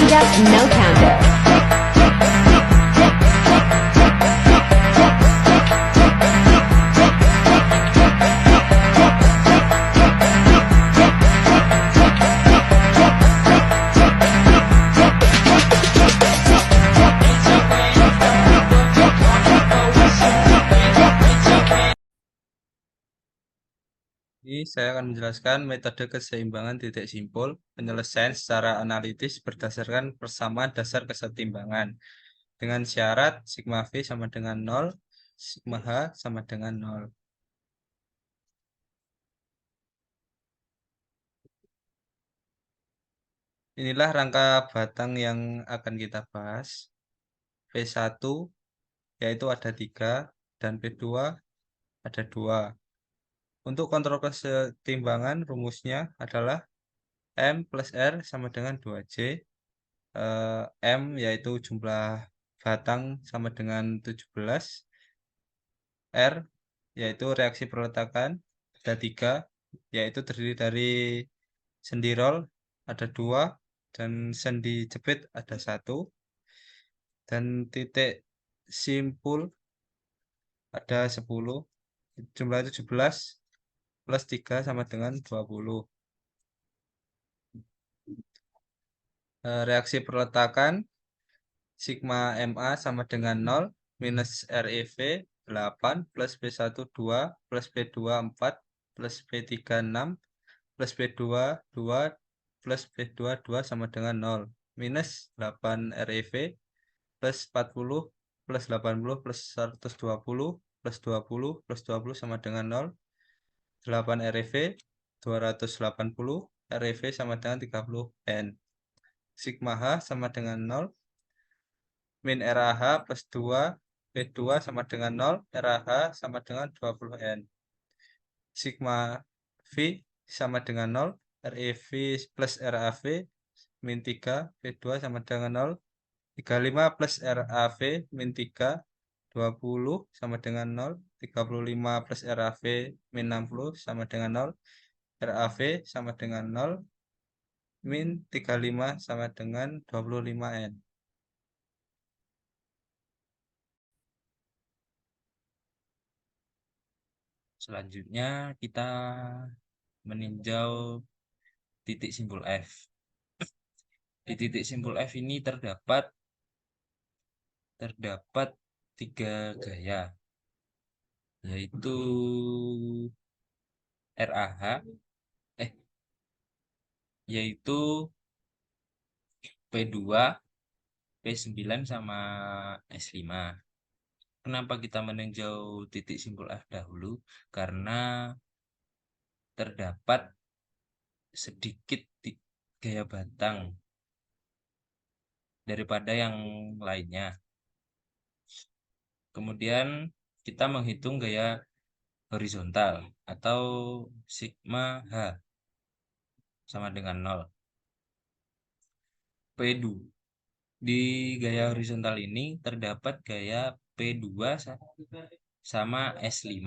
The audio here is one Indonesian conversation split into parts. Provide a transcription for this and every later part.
wind up, no counter. Ini saya akan menjelaskan metode keseimbangan titik simpul, penyelesaian secara analitis berdasarkan persamaan dasar kesetimbangan. Dengan syarat sigma V sama dengan 0, sigma H sama dengan 0. Inilah rangka batang yang akan kita bahas. P1 yaitu ada 3 dan P2 ada 2. Untuk kontrol kesetimbangan rumusnya adalah M plus R sama dengan 2J. M yaitu jumlah batang sama dengan 17. R yaitu reaksi perletakan ada 3, yaitu terdiri dari sendi roll ada 2 dan sendi jepit ada 1, dan titik simpul ada 10. Jumlah 17 plus 3 sama dengan 20. Reaksi perletakan sigma MA sama dengan 0 minus REV 8 plus P1 2 plus P2 4 plus P3 6 plus P2 2 plus P2 2 sama dengan 0 minus 8 REV plus 40 plus 80 plus 120 plus 20 plus 20 sama dengan 0. 8 REV 280, REV sama dengan 30 N. Sigma H sama dengan 0, min RAH plus 2, P2 sama dengan 0, RAH sama dengan 20 N. Sigma V sama dengan 0, REV plus RAV min 3, P2 sama dengan 0, 35 plus RAV min 3, 20 sama dengan 0, 35 plus RAV min 60 sama dengan 0, RAV sama dengan 0, min 35 sama dengan 25 N. Selanjutnya kita meninjau titik simpul F. Di titik simpul F ini terdapat 3 gaya, yaitu RAH, yaitu P2, P9 sama S5. Kenapa kita meninjau titik simpul F dahulu? Karena terdapat sedikit gaya batang daripada yang lainnya. Kemudian kita menghitung gaya horizontal atau sigma H sama dengan 0. P2. Di gaya horizontal ini terdapat gaya P2 sama S5.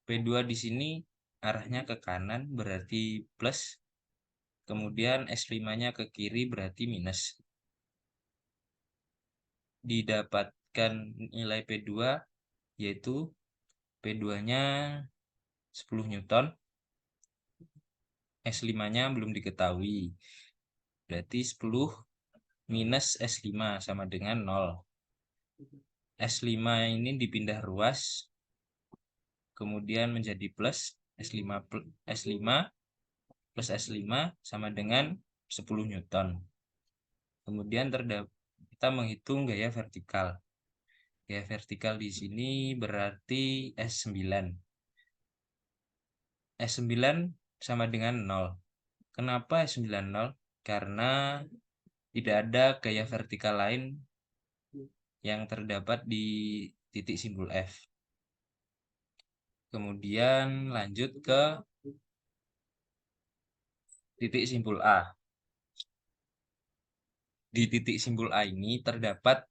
P2 di sini arahnya ke kanan berarti plus, kemudian S5-nya ke kiri berarti minus. Didapatkan nilai P2 yaitu P2-nya 10 Newton, S5-nya belum diketahui. Berarti 10 minus S5 sama dengan 0. S5 ini dipindah ruas, kemudian menjadi plus S5 plus S5 sama dengan 10 Newton. Kemudian kita menghitung gaya vertikal. Gaya vertikal di sini berarti S9. S9 sama dengan 0. Kenapa S9 0? Karena tidak ada gaya vertikal lain yang terdapat di titik simpul F. Kemudian lanjut ke titik simpul A. Di titik simpul A ini terdapat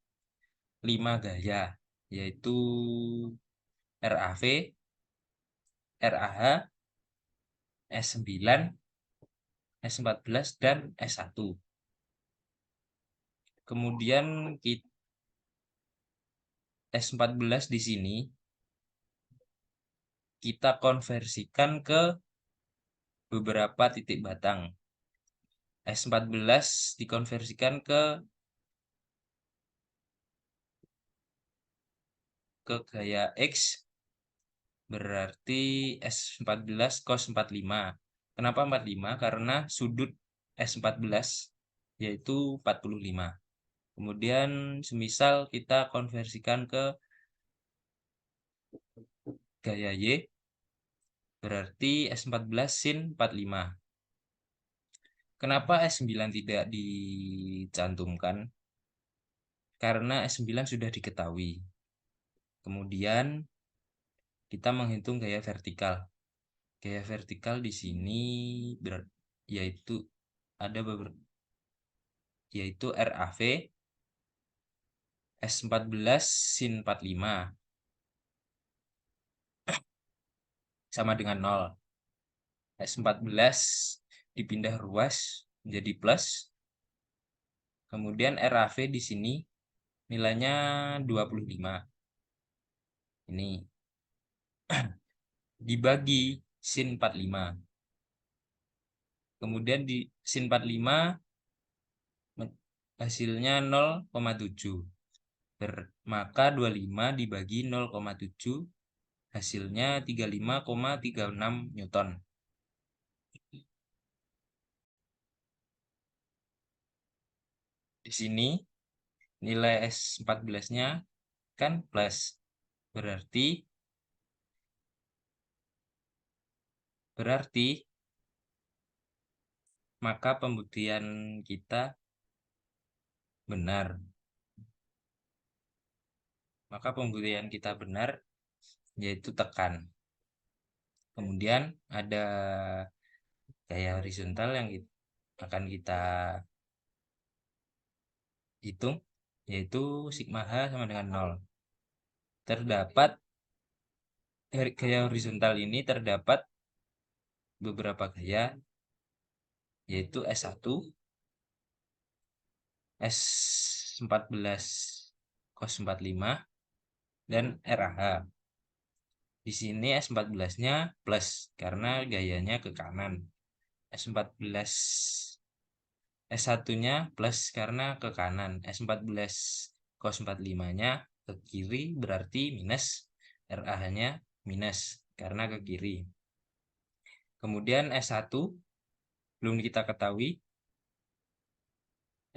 5 gaya, yaitu RAV, RAH, S9, S14, dan S1. Kemudian S14 di sini kita konversikan ke beberapa titik batang. S14 dikonversikan ke gaya X, berarti S14 cos 45. Kenapa 45? Karena sudut S14 yaitu 45. Kemudian semisal kita konversikan ke gaya Y, berarti S14 sin 45. Kenapa S9 tidak dicantumkan? Karena S9 sudah diketahui. Kemudian kita menghitung gaya vertikal. Gaya vertikal di sini yaitu ada beberapa, yaitu RAV S14 sin 45 sama dengan 0. S14 dipindah ruas menjadi plus. Kemudian RAV di sini nilainya 25. Ini dibagi sin 45. Kemudian di sin 45 hasilnya 0,7. Maka 25 dibagi 0,7 hasilnya 35,36 Newton. Di sini nilai S14-nya kan plus. Berarti maka pembuktian kita benar. Maka pembuktian kita benar yaitu tekan. Kemudian ada gaya horizontal yang akan kita hitung, yaitu sigma H sama dengan 0. Terdapat gaya horizontal ini terdapat beberapa gaya, yaitu S1, S14 cos 45, dan RAH. Di sini S14-nya plus karena gayanya ke kanan. S14 S1-nya plus karena ke kanan. S14 cos 45-nya ke kiri berarti minus. RAH-nya minus karena ke kiri. Kemudian S1 belum kita ketahui.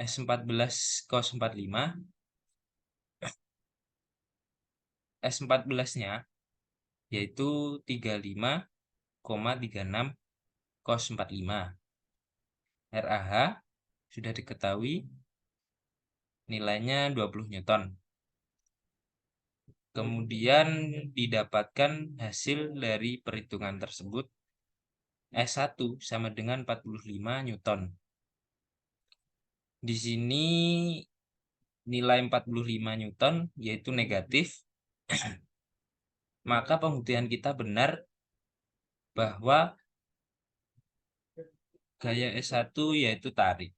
S14 cos 45, S14-nya yaitu 35,36 cos 45. RAH sudah diketahui nilainya 20 Newton. Kemudian didapatkan hasil dari perhitungan tersebut, S1 sama dengan 45 Newton. Di sini nilai 45 Newton yaitu negatif. Maka pembuktian kita benar bahwa gaya S1 yaitu tarik.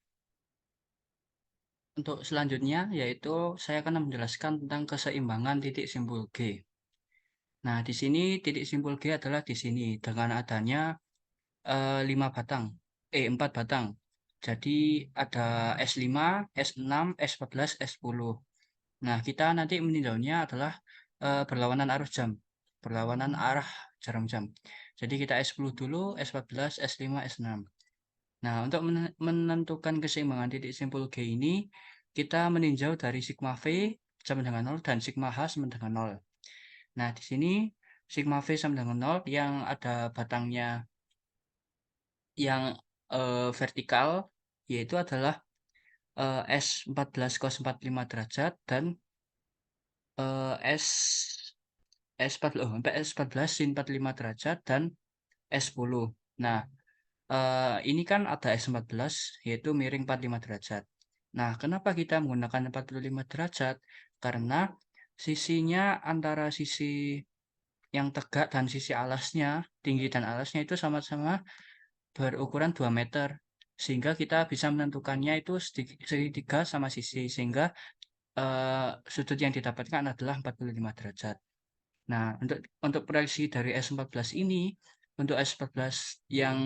Untuk selanjutnya yaitu saya akan menjelaskan tentang keseimbangan titik simpul G. Nah, di sini titik simpul G adalah di sini dengan adanya 4 batang. Jadi ada S5, S6, S14, S10. Nah, kita nanti meninjaunya adalah berlawanan arus jam, berlawanan arah jarum jam. Jadi kita S10 dulu, S14, S5, S6. Nah, untuk menentukan keseimbangan titik simpul G ini, kita meninjau dari sigma V sama dengan 0 dan sigma H sama dengan 0. Nah, di sini sigma V sama dengan 0 yang ada batangnya yang vertikal, yaitu adalah S14 cos 45 derajat dan S14 sin 45 derajat dan S10. Nah, ini kan ada S14 yaitu miring 45 derajat. Nah, kenapa kita menggunakan 45 derajat? Karena sisinya antara sisi yang tegak dan sisi alasnya, tinggi dan alasnya itu sama-sama berukuran 2 meter. sehingga kita bisa menentukannya itu segitiga sama sisi, sehingga sudut yang didapatkan adalah 45 derajat. Nah, untuk proyeksi dari S14 ini, untuk S14 yang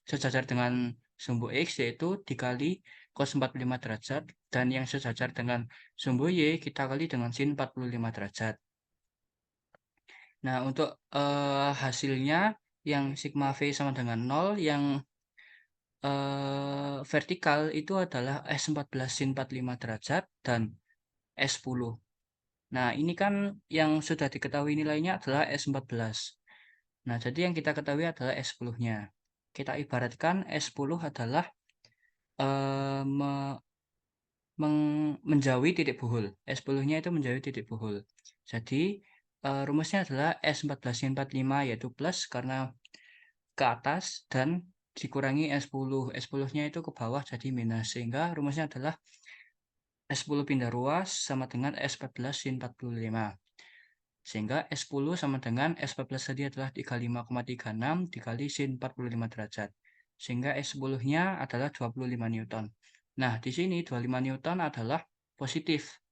sejajar dengan sumbu X yaitu dikali cos 45 derajat, dan yang sejajar dengan sumbu Y kita kali dengan sin 45 derajat. Nah, untuk hasilnya yang sigma V sama dengan 0, yang vertikal itu adalah S14 sin 45 derajat dan S10. Nah, ini kan yang sudah diketahui nilainya adalah S14. Nah, jadi yang kita ketahui adalah S10-nya. Kita ibaratkan S10 adalah menjauhi titik buhul. S10-nya itu menjauhi titik buhul. Jadi, rumusnya adalah S14 sin 45, yaitu plus karena ke atas, dan dikurangi S10. S10-nya itu ke bawah jadi minus. Sehingga rumusnya adalah S10 pindah ruas sama dengan S14 sin 45. Sehingga S10 sama dengan S14 tadi adalah 35,36 dikali sin 45 derajat. Sehingga S10-nya adalah 25 Newton. Nah, di sini 25 Newton adalah positif.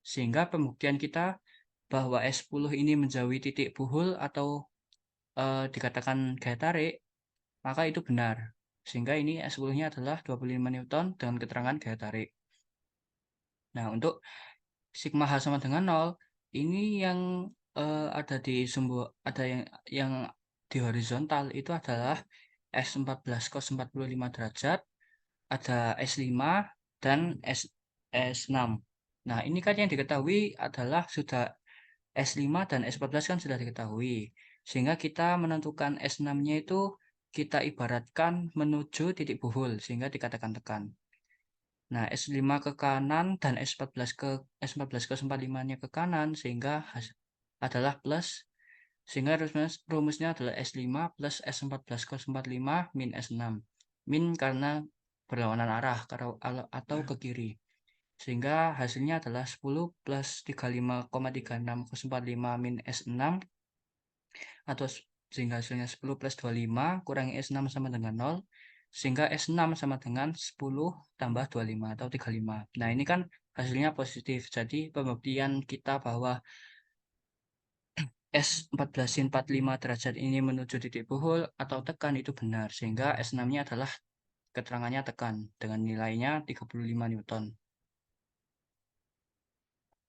Sehingga pembuktian kita bahwa S10 ini menjauhi titik buhul atau dikatakan gaya tarik, maka itu benar. Sehingga ini S10-nya adalah 25 Newton dengan keterangan gaya tarik. Nah, untuk sigma H sama dengan 0, ini yang ada di ada yang di horizontal itu adalah S14 cos 45 derajat, ada S5 dan S6. Nah, ini kan yang diketahui adalah sudah S5 dan S14 kan sudah diketahui. Sehingga kita menentukan S6-nya itu kita ibaratkan menuju titik buhul sehingga dikatakan tekan. Nah, S5 ke kanan dan S14 ke 45-nya ke kanan sehingga adalah plus, sehingga rumusnya adalah S5 plus S14 cos 45 min S6. Min karena berlawanan arah atau ke kiri. Sehingga hasilnya adalah 10 plus 35,36 cos 45 min S6, atau sehingga hasilnya 10 plus 25 kurangi S6 sama dengan 0, sehingga S6 sama dengan 10 tambah 25 atau 35. Nah, ini kan hasilnya positif. Jadi pembuktian kita bahwa S14 sin 45 derajat ini menuju titik buhul atau tekan itu benar, sehingga S6-nya adalah keterangannya tekan dengan nilainya 35 Newton.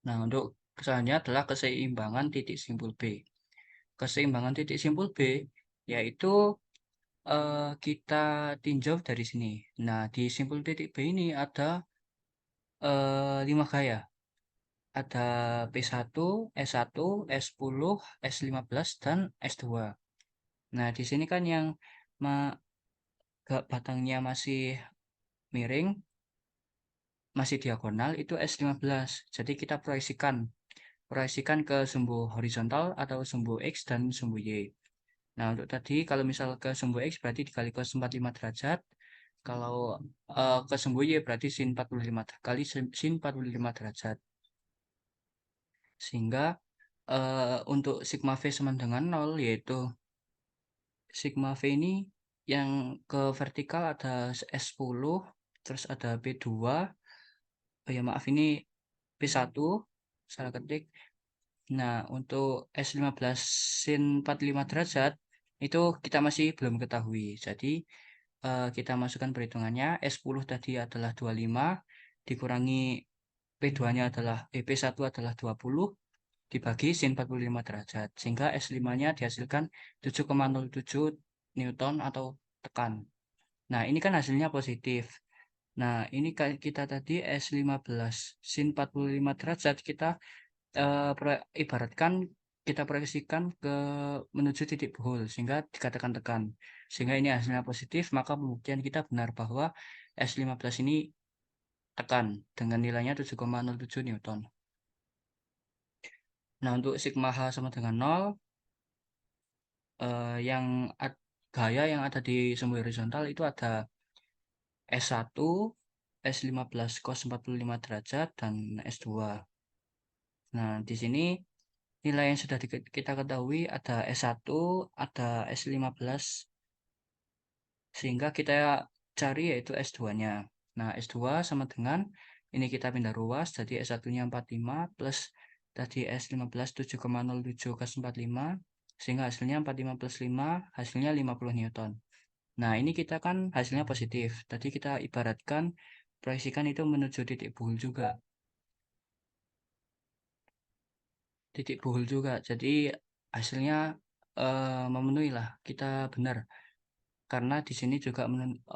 Nah, untuk selanjutnya adalah keseimbangan titik simpul B. Keseimbangan titik simpul B yaitu kita tinjau dari sini. Nah, di simpul titik B ini ada 5 gaya. Ada P1, S1, S10, S15, dan S2. Nah, di sini kan yang batangnya masih miring, masih diagonal, itu S15. Jadi kita proyeksikan ke sumbu horizontal atau sumbu X dan sumbu Y. Nah, untuk tadi kalau misal ke sumbu X berarti dikali cos 45 derajat. Kalau ke sumbu Y berarti sin 45 kali sin 45 derajat. Sehingga untuk sigma V sama dengan 0, yaitu sigma V ini yang ke vertikal ada S10, terus ada P2, oh ya maaf ini P1, salah ketik. Nah, untuk S15 sin 45 derajat itu kita masih belum ketahui. Jadi kita masukkan perhitungannya. S10 tadi adalah 25 dikurangi P2-nya adalah P1 adalah 20 dibagi sin 45 derajat, sehingga S5-nya dihasilkan 7,07 Newton atau tekan. Nah, ini kan hasilnya positif. Nah, ini kita tadi S15 sin 45 derajat kita ibaratkan kita proyeksikan ke menuju titik buhul sehingga dikatakan tekan. Sehingga ini hasilnya positif, maka pembuktian kita benar bahwa S15 ini tekan dengan nilainya 7,07 Newton. Nah, untuk sigma H sama dengan 0, yang gaya yang ada di sumbu horizontal itu ada S1, S15 cos 45 derajat, dan S2. Nah, di sini nilai yang sudah kita ketahui ada S1, ada S15, sehingga kita cari yaitu S2-nya. Nah, S2 sama dengan ini kita pindah ruas, jadi S1-nya 45 plus tadi S15 7,07 cos 45, sehingga hasilnya 45 plus 5, hasilnya 50 Newton. Nah, ini kita kan hasilnya positif. Tadi kita ibaratkan proyeksikan itu menuju titik buhul juga. Titik buhul juga. Jadi hasilnya memenuhi lah, kita benar. Karena di sini juga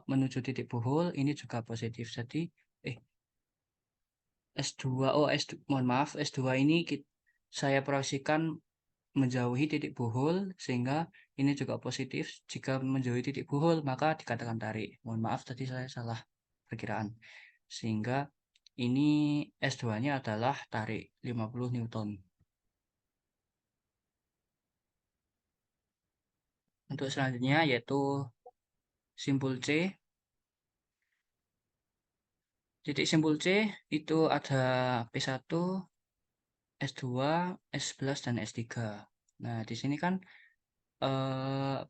menuju titik buhul, ini juga positif. Jadi S2, mohon maaf, S2 ini saya proyeksikan menjauhi titik buhul, sehingga ini juga positif. Jika menjauhi titik buhul, maka dikatakan tarik. Mohon maaf, tadi saya salah perkiraan. Sehingga ini S2-nya adalah tarik 50 Newton. Untuk selanjutnya yaitu simpul C. Titik simpul C itu ada P1, S2, S11, dan S3. Nah, di sini kan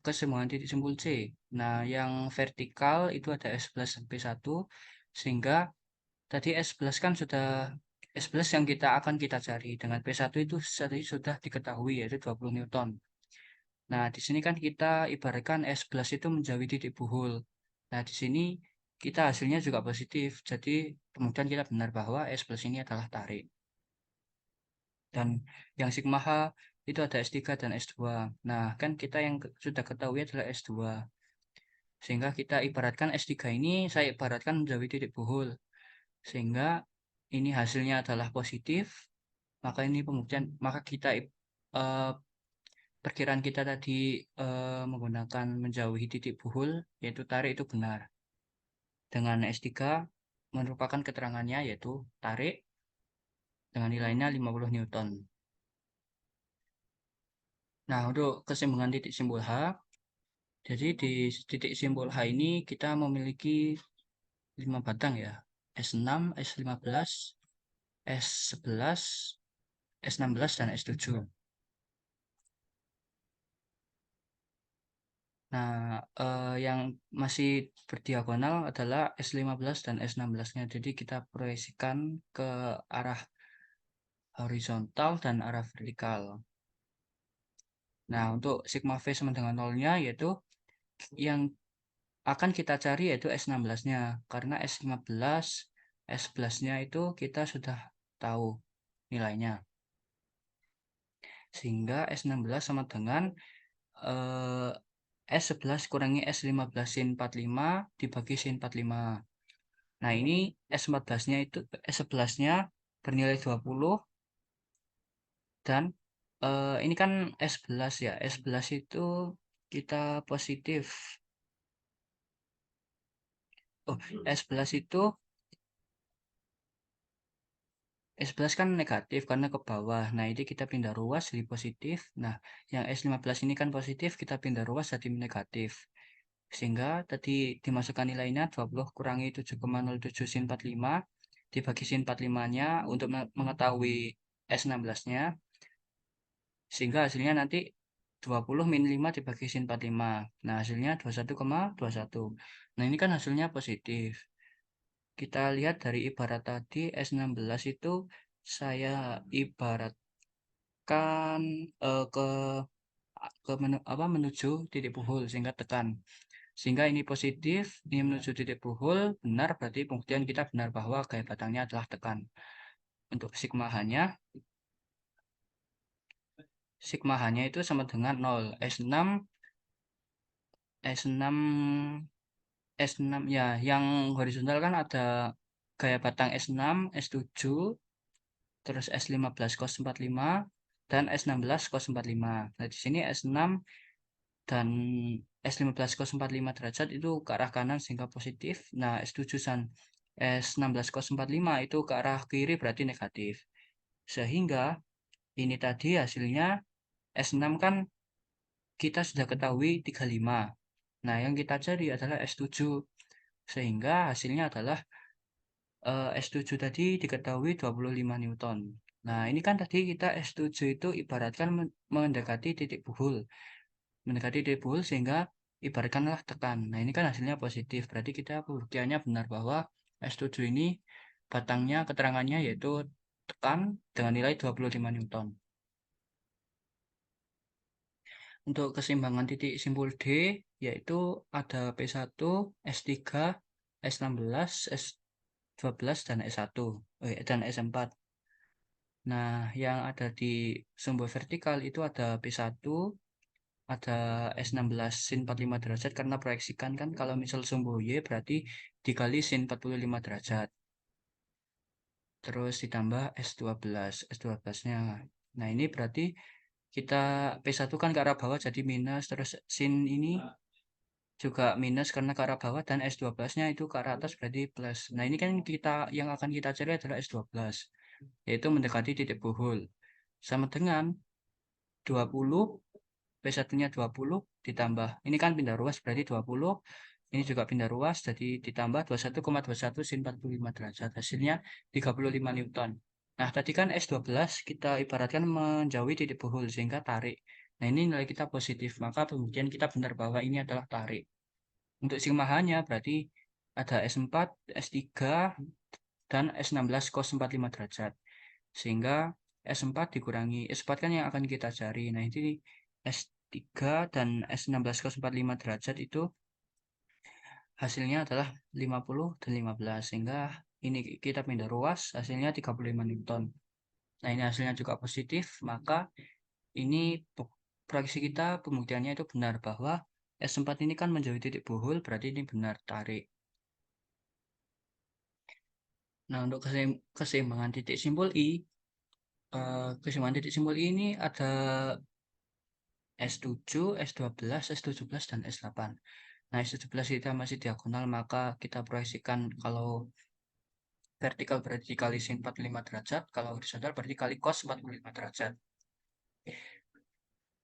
keseimbangan titik simpul C. Nah, yang vertikal itu ada S11 dan P1, sehingga tadi S11 kan sudah S11 yang akan kita cari dengan P1 itu tadi sudah diketahui yaitu 20 Newton. Nah, di sini kan kita ibaratkan S11 itu menjauhi titik buhul. Nah, di sini kita hasilnya juga positif. Jadi, kemudian kita benar bahwa S11 ini adalah tarik. Dan yang sigma H itu ada S3 dan S2. Nah, kan kita yang sudah ketahui adalah S2. Sehingga kita ibaratkan S3 ini, saya ibaratkan menjauhi titik buhul. Sehingga ini hasilnya adalah positif, maka ini pembuktian, maka kita perkiraan kita tadi menggunakan menjauhi titik buhul, yaitu tarik itu benar. Dengan S3 merupakan keterangannya yaitu tarik dengan nilainya 50 Newton. Nah, untuk keseimbangan titik simpul H, jadi di titik simpul H ini kita memiliki 5 batang ya, S6, S15, S11, S16, dan S7. Nah, yang masih berdiagonal adalah S15 dan S16-nya. Jadi kita proyeksikan ke arah horizontal dan arah vertikal. Nah, untuk sigma V sama dengan nolnya yaitu yang akan kita cari yaitu S16-nya. Karena S15, S11-nya itu kita sudah tahu nilainya. Sehingga S16 sama dengan S11 kurangi S15 sin 45 dibagi sin 45. Nah, ini S14-nya itu S11-nya bernilai 20 dan ini kan S11 ya. S11 itu kita positif. Oh, S11 itu S11 kan negatif karena ke bawah. Nah, ini kita pindah ruas jadi positif. Nah, yang S15 ini kan positif, kita pindah ruas jadi negatif. Sehingga tadi dimasukkan nilainya 20 kurangi 7,07 sin 45 dibagi sin 45-nya untuk mengetahui S16-nya. Sehingga hasilnya nanti 20 min 5 dibagi sin 45. Nah, hasilnya 21,21. Nah, ini kan hasilnya positif. Kita lihat dari ibarat tadi S16 itu saya ibaratkan menuju titik buhul sehingga tekan. Sehingga ini positif, ini menuju titik buhul, benar berarti pembuktian kita benar bahwa gaya batangnya adalah tekan. Untuk sigma H-nya itu sama dengan 0. S6 ya, yang horizontal kan ada gaya batang S6, S7, terus S15 cos 45 dan S16 cos 45. Nah, di sini S6 dan S15 cos 45 derajat itu ke arah kanan sehingga positif. Nah, S7 dan S16 cos 45 itu ke arah kiri berarti negatif. Sehingga ini tadi hasilnya S6 kan kita sudah ketahui 35. Nah, yang kita cari adalah S7. Sehingga hasilnya adalah S7 tadi diketahui 25 Newton. Nah, ini kan tadi kita S7 itu ibaratkan mendekati titik buhul. Mendekati titik buhul sehingga ibaratkanlah tekan. Nah, ini kan hasilnya positif, berarti kita pembuktiannya benar bahwa S7 ini batangnya keterangannya yaitu tekan dengan nilai 25 Newton. Untuk keseimbangan titik simpul D yaitu ada P1, S3, S16, S12 dan S1 dan S4. Nah, yang ada di sumbu vertikal itu ada P1, ada S16 sin 45 derajat karena proyeksikan kan kalau misal sumbu Y berarti dikali sin 45 derajat. Terus ditambah S12-nya. Nah, ini berarti kita P1 kan ke arah bawah jadi minus, terus sin ini juga minus karena ke arah bawah, dan S12-nya itu ke arah atas berarti plus. Nah, ini kan yang akan kita cari adalah S12, yaitu mendekati titik buhul. Sama dengan 20, P1-nya 20 ditambah, ini kan pindah ruas berarti 20, ini juga pindah ruas, jadi ditambah 21,21 sin 45 derajat, hasilnya 35 Newton. Nah, tadi kan S12 kita ibaratkan menjauhi titik buhul, sehingga tarik. Nah, ini nilai kita positif, maka pembuktian kita benar bahwa ini adalah tarik. Untuk sigma H-nya berarti ada S4, S3, dan S16 cos 45 derajat. Sehingga S4 dikurangi, S4 kan yang akan kita cari. Nah, ini S3 dan S16 cos 45 derajat itu hasilnya adalah 50 dan 15. Sehingga ini kita pindah ruas, hasilnya 35 Newton. Nah, ini hasilnya juga positif, maka ini proyeksi kita pembuktiannya itu benar bahwa S4 ini kan menjauhi titik buhul, berarti ini benar tarik. Nah, untuk keseimbangan titik simpul I, keseimbangan titik simpul I ini ada S7, S12, S17, dan S8. Nah, S17 kita masih diagonal, maka kita proyeksikan kalau vertikal berarti dikali sin 45 derajat, kalau horizontal berarti dikali cos 45 derajat.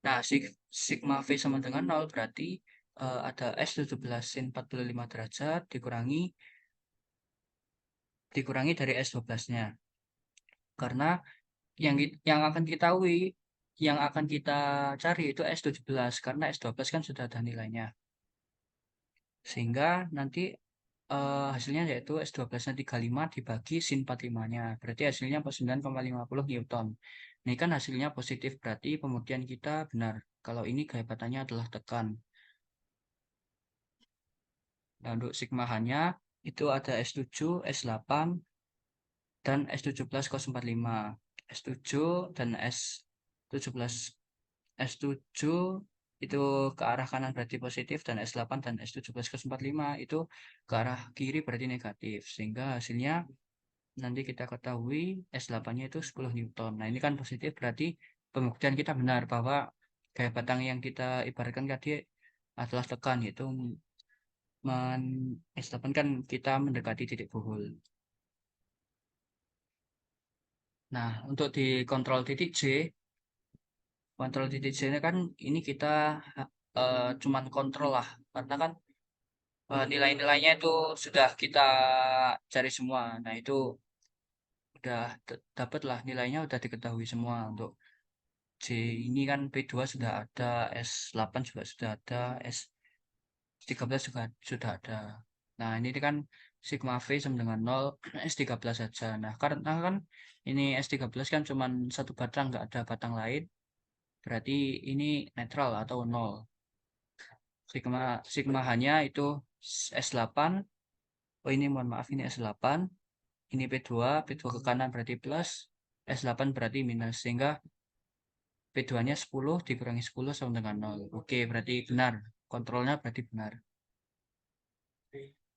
Nah, sigma V sama dengan 0 berarti ada S17 sin 45 derajat dikurangi dari S12-nya. Karena yang akan kita cari itu S17 karena S12 kan sudah ada nilainya. Sehingga nanti hasilnya yaitu S12-nya 35 dibagi sin 45-nya. Berarti hasilnya 9,50 Newton. Ini kan hasilnya positif, berarti pembuktian kita benar. Kalau ini gaya batangnya adalah tekan. Nah, untuk sigma H-nya itu ada S7, S8, dan S17 cos 45. S7 dan S17 S7 itu ke arah kanan berarti positif, dan S8 dan S17 cos 45 itu ke arah kiri berarti negatif, sehingga hasilnya nanti kita ketahui S8-nya itu 10 Newton. Nah, ini kan positif, berarti pembuktian kita benar bahwa gaya batang yang kita ibaratkan tadi adalah tekan, yaitu S8 kan kita mendekati titik buhul. Nah, untuk di kontrol titik J, kontrol titik J ini kan ini kita cuman kontrol lah, karena kan nilai-nilainya itu sudah kita cari semua. Nah, itu udah dapat lah nilainya, udah diketahui semua. Untuk J ini kan P2 sudah ada, S8 juga sudah ada, S13 juga sudah ada. Nah, ini kan sigma V sama dengan 0, S13 saja. Nah, karena kan ini S13 kan cuman satu batang, nggak ada batang lain, berarti ini netral atau 0. Sigma H-nya itu S8. Oh, ini mohon maaf, ini S8. Ini P2 ke kanan berarti plus, S8 berarti minus, sehingga P2-nya 10 dikurangi 10 sama dengan 0. Oke, berarti benar. Kontrolnya berarti benar.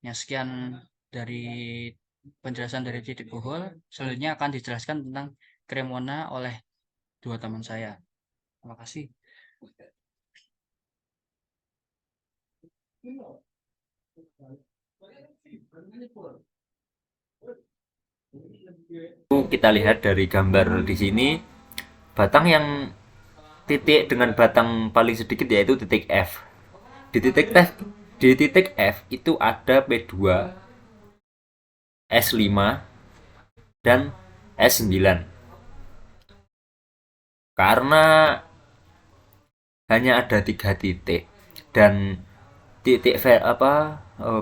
Ya, sekian dari penjelasan dari titik buhul. Selanjutnya akan dijelaskan tentang Cremona oleh dua teman saya. Terima kasih. Kita lihat dari gambar di sini, batang yang titik dengan batang paling sedikit yaitu titik F. Di titik F itu ada P2, S5, dan S9. Karena hanya ada 3 titik dan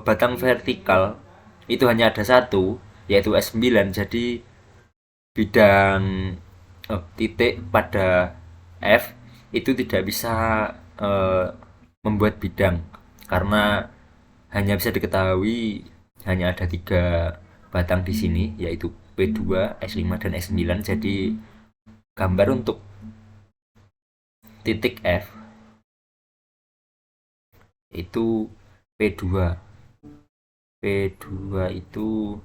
batang vertikal itu hanya ada satu, yaitu S9. Jadi bidang titik pada F itu tidak bisa membuat bidang, karena hanya bisa diketahui hanya ada 3 batang di sini, yaitu P2, S5, dan S9. Jadi gambar untuk titik F itu P2. P2 itu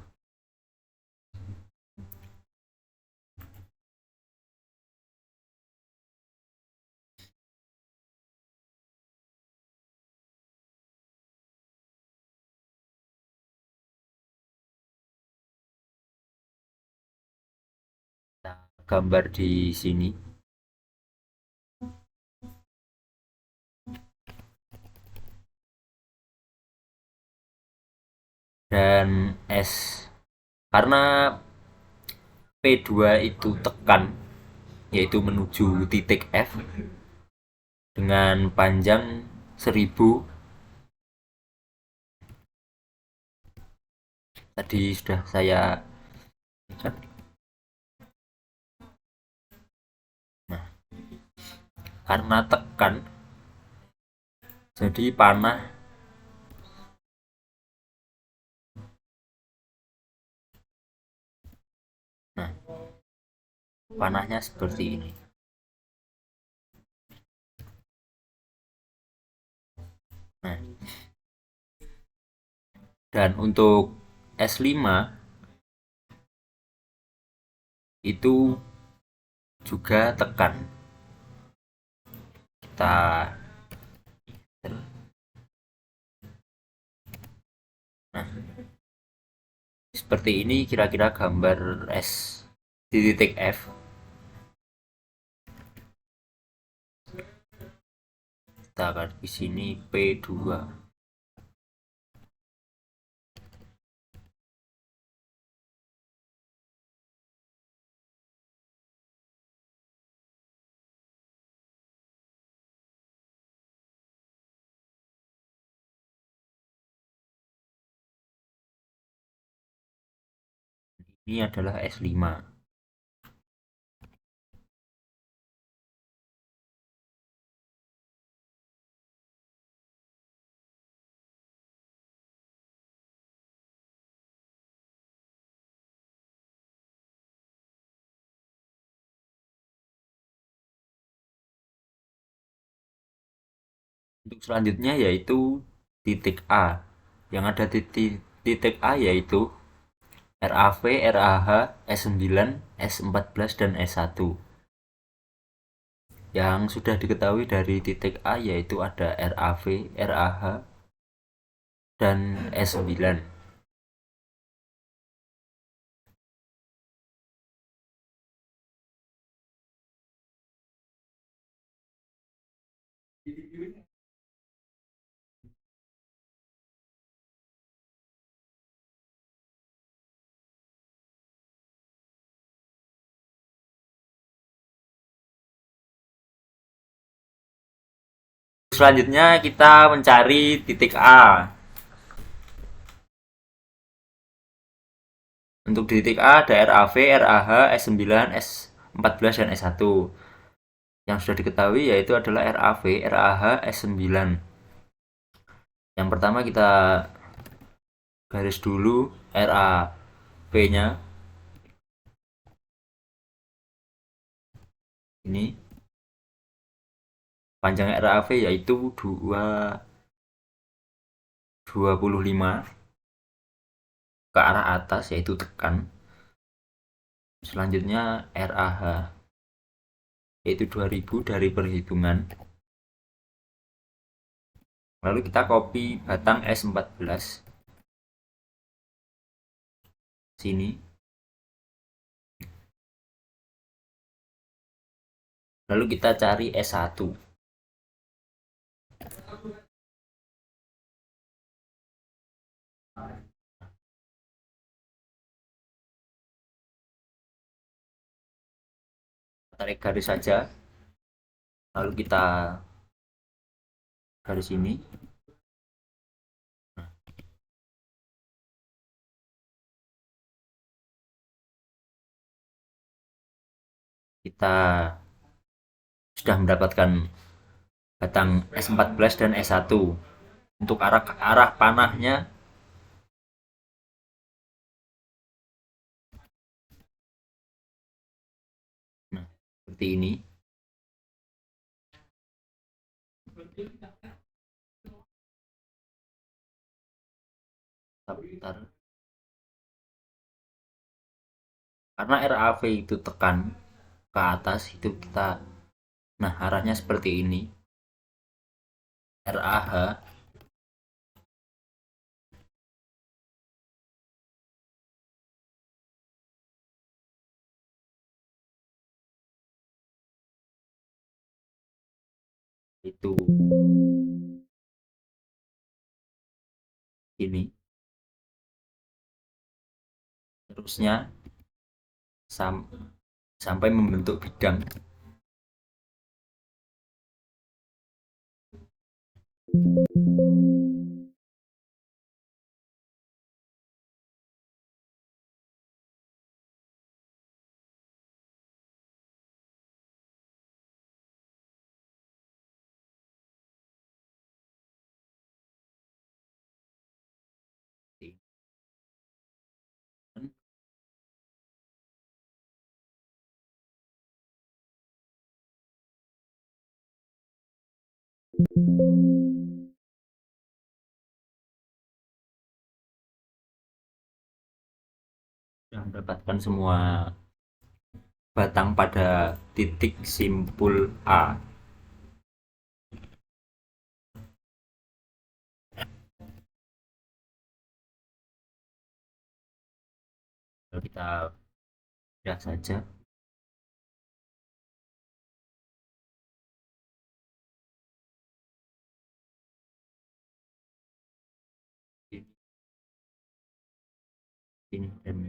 gambar di sini. Dan S, karena P2 itu tekan, yaitu menuju titik F dengan panjang 1000. Tadi sudah saya lihat. Nah, karena tekan jadi panah nah panahnya seperti ini. Nah, dan untuk S5 itu juga tekan. Kita nah, seperti ini kira-kira gambar S di titik F. Kita akan di sini P2. Ini adalah S5. Untuk selanjutnya yaitu titik A. Yang ada di titik A yaitu RAV, RAH, S9, S14, dan S1. Yang sudah diketahui dari titik A yaitu ada RAV, RAH, dan S9. Selanjutnya kita mencari titik A. Untuk di titik A ada RAV, RAH, S9, S14, dan S1. Yang sudah diketahui yaitu adalah RAV, RAH, S9. Yang pertama kita garis dulu RAV-nya. Ini panjang RAV yaitu 25 ke arah atas, yaitu tekan. Selanjutnya RAH yaitu 2000 dari perhitungan. Lalu kita copy batang S14 sini. Lalu kita cari S1. Tarik garis saja. Lalu kita garis ini. kita sudah mendapatkan batang S14 dan S1. Untuk arah panahnya nah seperti ini. Bentar. Karena RAV itu tekan ke atas itu kita, nah arahnya seperti ini. RAH itu ini, terusnya sampai membentuk bidang. Sudah mendapatkan semua batang pada titik simpul A. Kita lihat saja. Ini dan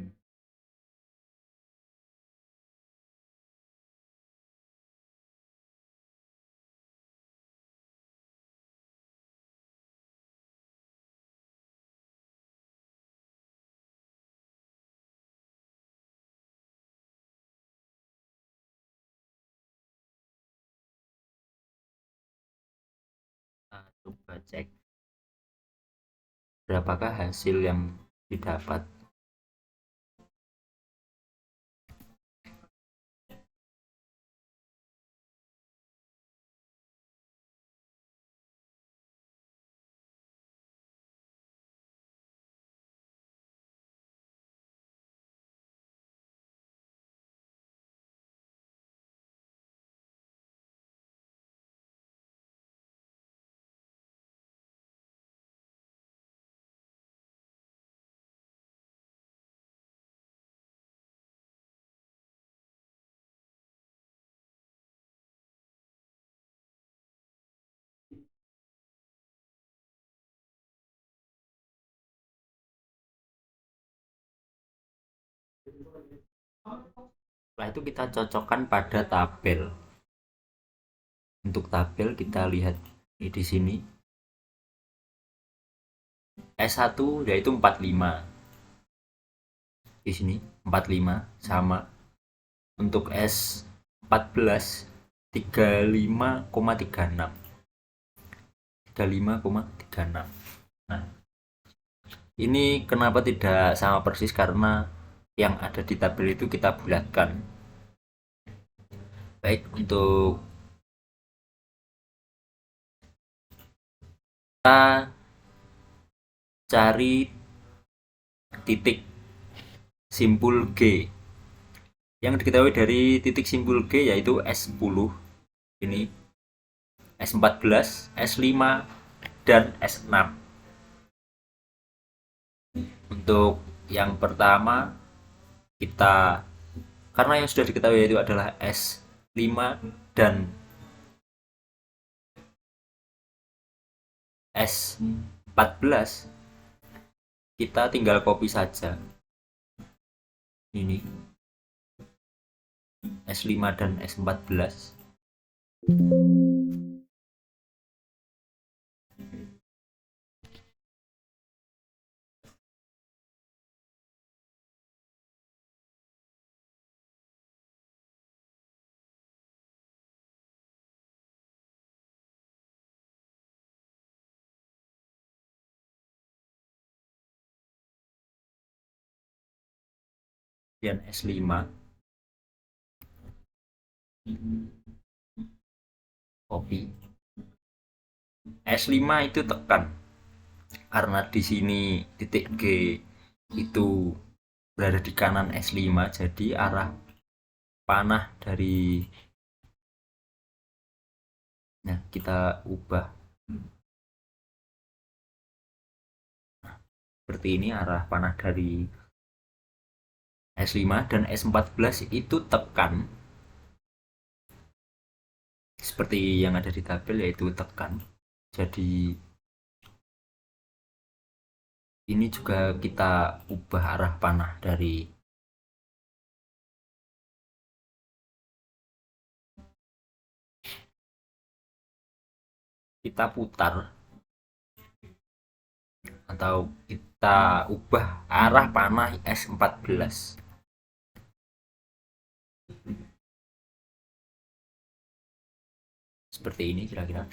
kita coba cek berapakah hasil yang didapat. Setelah itu kita cocokkan pada tabel. Untuk tabel kita lihat di sini. S1 yaitu 45. Di sini 45 sama. Untuk S14 35,36. 35,36. Nah, ini kenapa tidak sama persis, karena yang ada di tabel itu kita bulatkan. Baik, untuk kita cari titik simpul G. Yang diketahui dari titik simpul G yaitu S10, ini S14, S5, dan S6. Untuk yang pertama kita, karena yang sudah diketahui yaitu adalah S5 dan S14, kita tinggal copy saja ini S5 dan S14. kemudian S5, copy. S5 itu tekan, karena di sini titik G itu berada di kanan S5, jadi arah panah dari kita ubah seperti ini. Arah panah dari S5 dan S14 itu tekan seperti yang ada di tabel, yaitu tekan. Jadi ini juga kita ubah arah panah dari kita putar atau kita ubah arah panah S14 seperti ini kira-kira,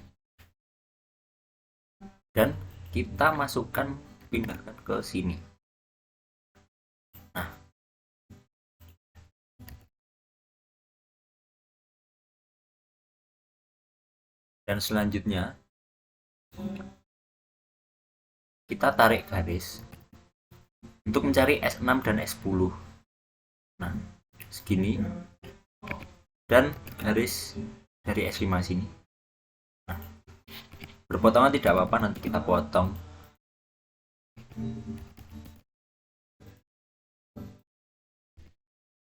dan kita masukkan, pindahkan ke sini. Nah, dan selanjutnya kita tarik garis untuk mencari S6 dan S10. Nah, segini, dan garis dari S5 sini. Nah, berpotongan tidak apa-apa, nanti kita potong.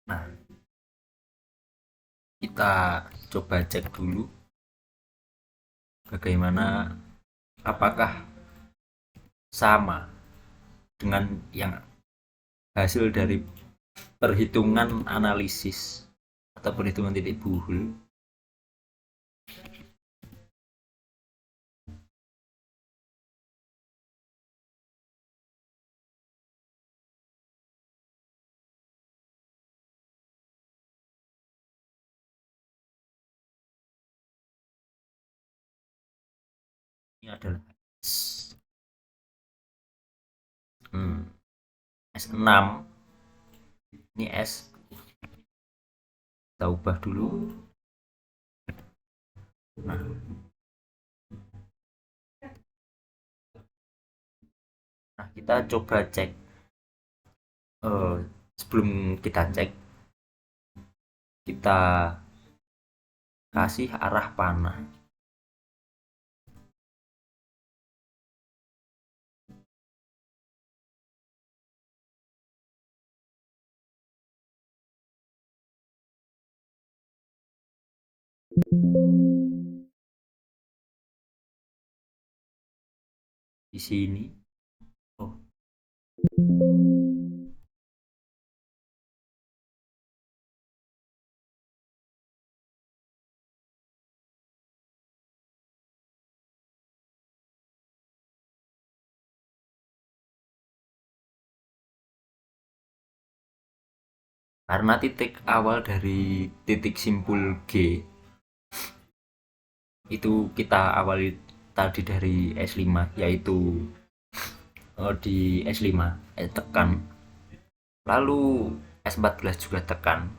Nah, kita coba cek dulu bagaimana, apakah sama dengan yang hasil dari perhitungan analisis atau perhitungan titik buhul. Ini adalah S6, ini S, kita ubah dulu. Nah, kita coba cek. Sebelum kita cek, kita kasih arah panah. Di sini. Oh. Karena titik awal dari titik simpul G itu kita awali tadi dari S5, yaitu di S5 tekan, lalu S14 juga tekan,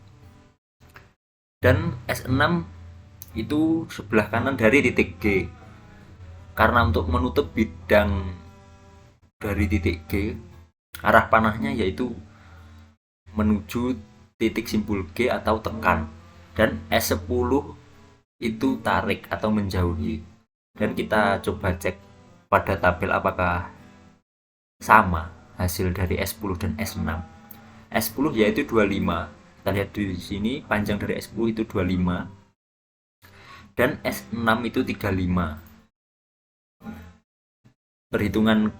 dan S6 itu sebelah kanan dari titik G. Karena untuk menutup bidang dari titik G, arah panahnya yaitu menuju titik simpul G atau tekan, dan S10 itu tarik atau menjauhi. Dan kita coba cek pada tabel apakah sama hasil dari S10 dan S6. S10 yaitu 25. Kita lihat di sini, panjang dari S10 itu 25 dan S6 itu 35. Perhitungan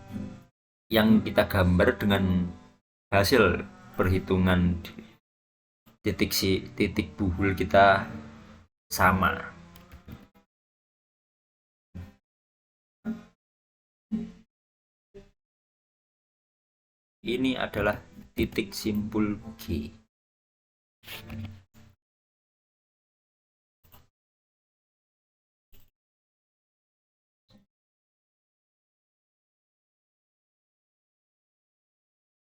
yang kita gambar dengan hasil perhitungan titik buhul kita sama. Ini adalah titik simpul G.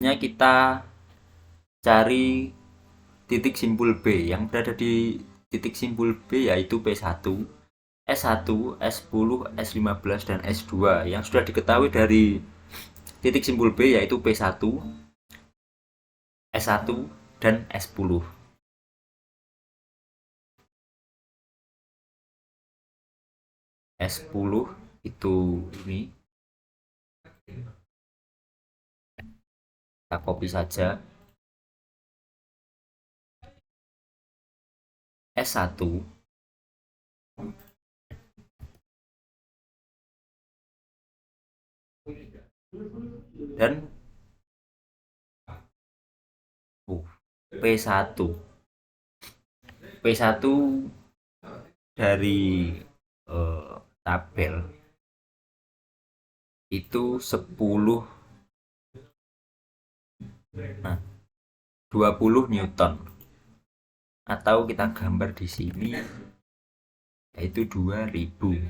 Kita cari titik simpul B. Yang berada di titik simpul B yaitu P1, S1, S10, S15, dan S2 yang sudah diketahui dari titik simpul B yaitu P1, S1, dan S10. S10 itu ini. Kita copy saja. S1 dan P1. P1 dari tabel itu 10, nah 20 Newton, atau kita gambar di sini yaitu 2000.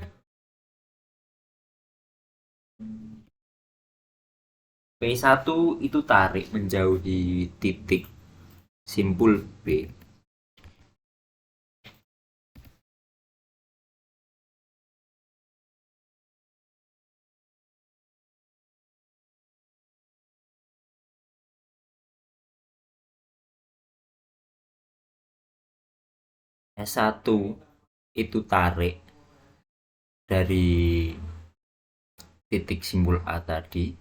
P1 itu tarik menjauhi titik simpul B. S1 itu tarik dari titik simpul A tadi.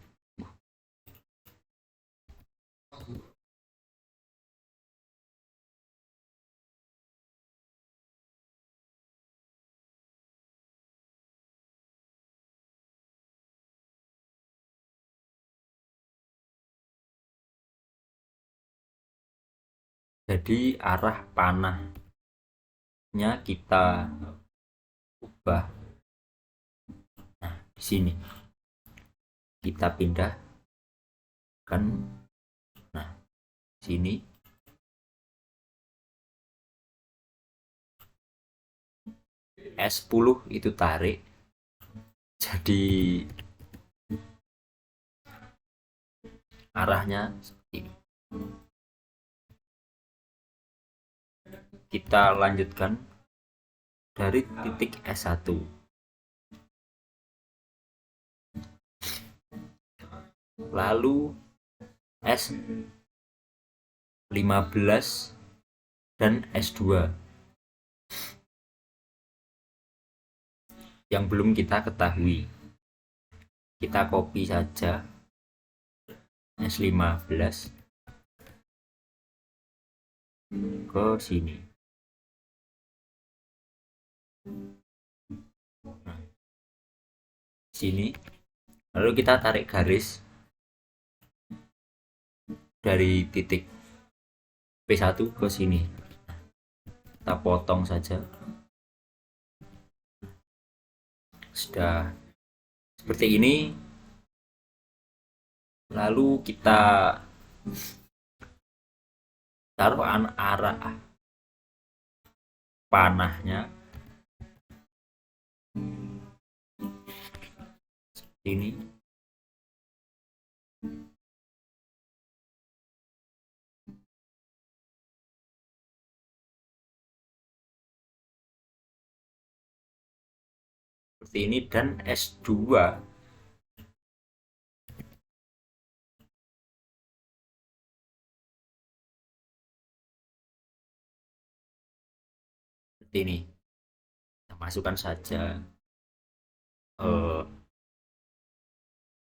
Jadi arah panahnya kita ubah. Nah, di sini kita pindahkan. Nah, sini S10 itu tarik. Jadi arahnya seperti ini. Kita lanjutkan dari titik S1. Lalu S15 dan S2 yang belum kita ketahui. Kita copy saja S15 ke sini. Nah, sini. Lalu kita tarik garis dari titik P1 ke sini. Kita potong saja. Sudah seperti ini. Lalu kita taruh arah panahnya seperti ini. Seperti ini, dan S2 seperti ini. Kita masukkan saja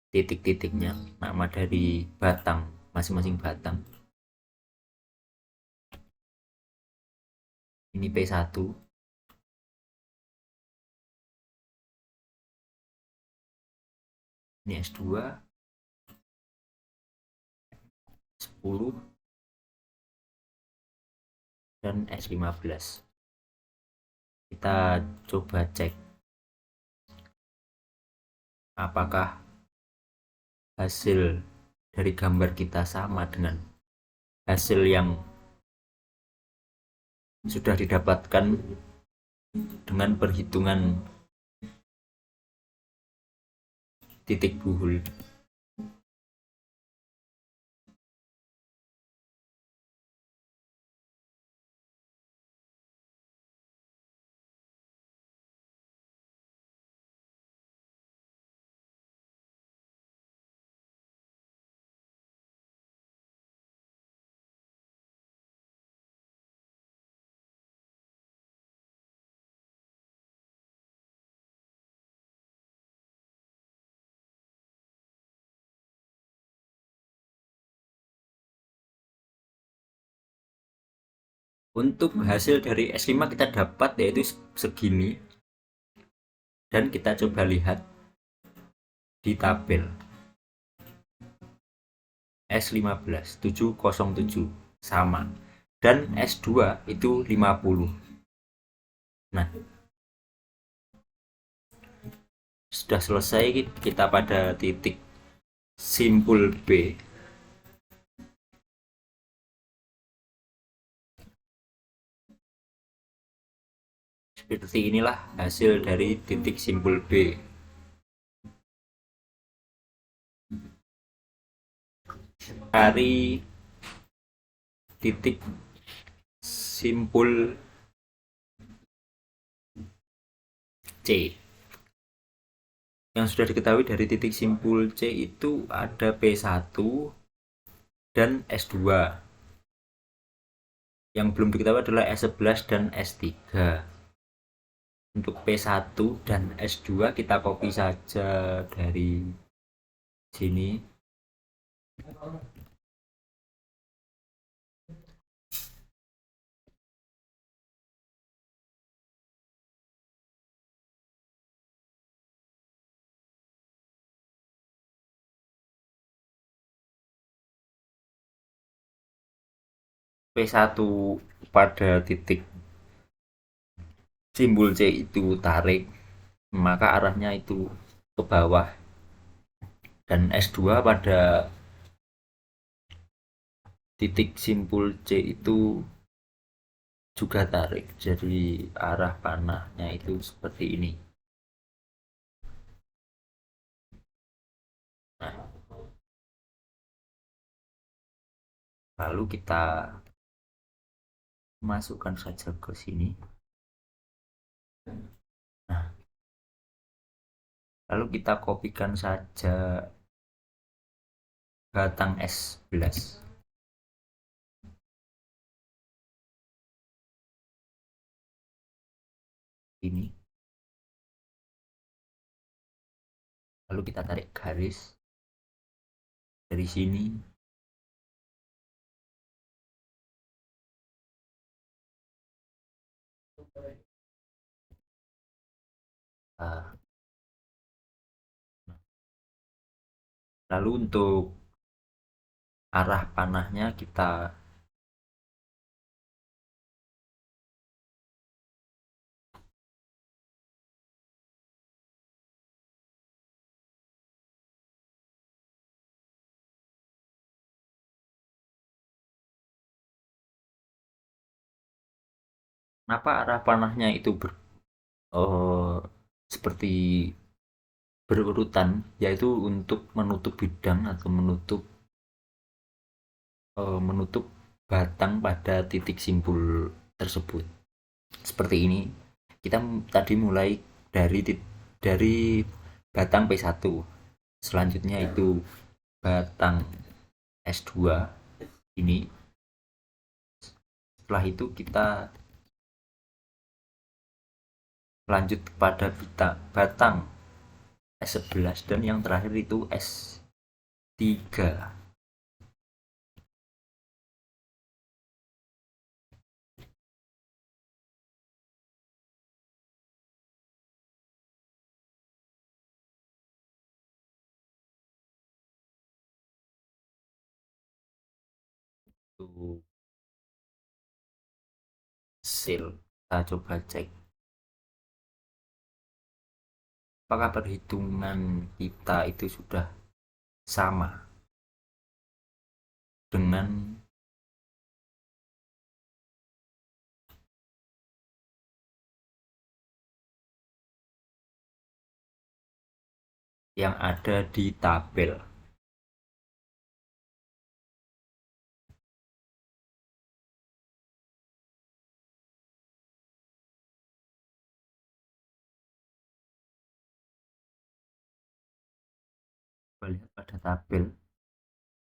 titik-titiknya, nama dari batang masing-masing batang. Ini P1, ini S2, 10, dan S15. Kita coba cek apakah hasil dari gambar kita sama dengan hasil yang sudah didapatkan dengan perhitungan titik buhul. Untuk hasil dari S5 kita dapat yaitu segini, dan kita coba lihat di tabel S15 707 sama, dan S2 itu 50. Nah, sudah selesai kita pada titik simpul B. Seperti inilah hasil dari titik simpul B. Dari titik simpul C. Yang sudah diketahui dari titik simpul C itu ada P1 dan S2. Yang belum diketahui adalah S11 dan S3. Untuk P1 dan S2 kita copy saja dari sini. P1 pada titik simbol C itu tarik, maka arahnya itu ke bawah. Dan S2 pada titik simpul C itu juga tarik, jadi arah panahnya itu seperti ini. Nah, lalu kita masukkan saja ke sini. Nah, lalu kita kopikan saja batang S11. Ini. Lalu kita tarik garis dari sini. Lalu untuk arah panahnya kita kenapa arah panahnya itu seperti berurutan, yaitu untuk menutup bidang atau menutup batang pada titik simpul tersebut. Seperti ini. Kita tadi mulai dari batang P1. Selanjutnya itu batang S2 ini. Setelah itu kita lanjut pada batang S11 dan yang terakhir itu S3. Hasil kita coba cek apakah perhitungan kita itu sudah sama dengan yang ada di tabel. Coba lihat pada tabel.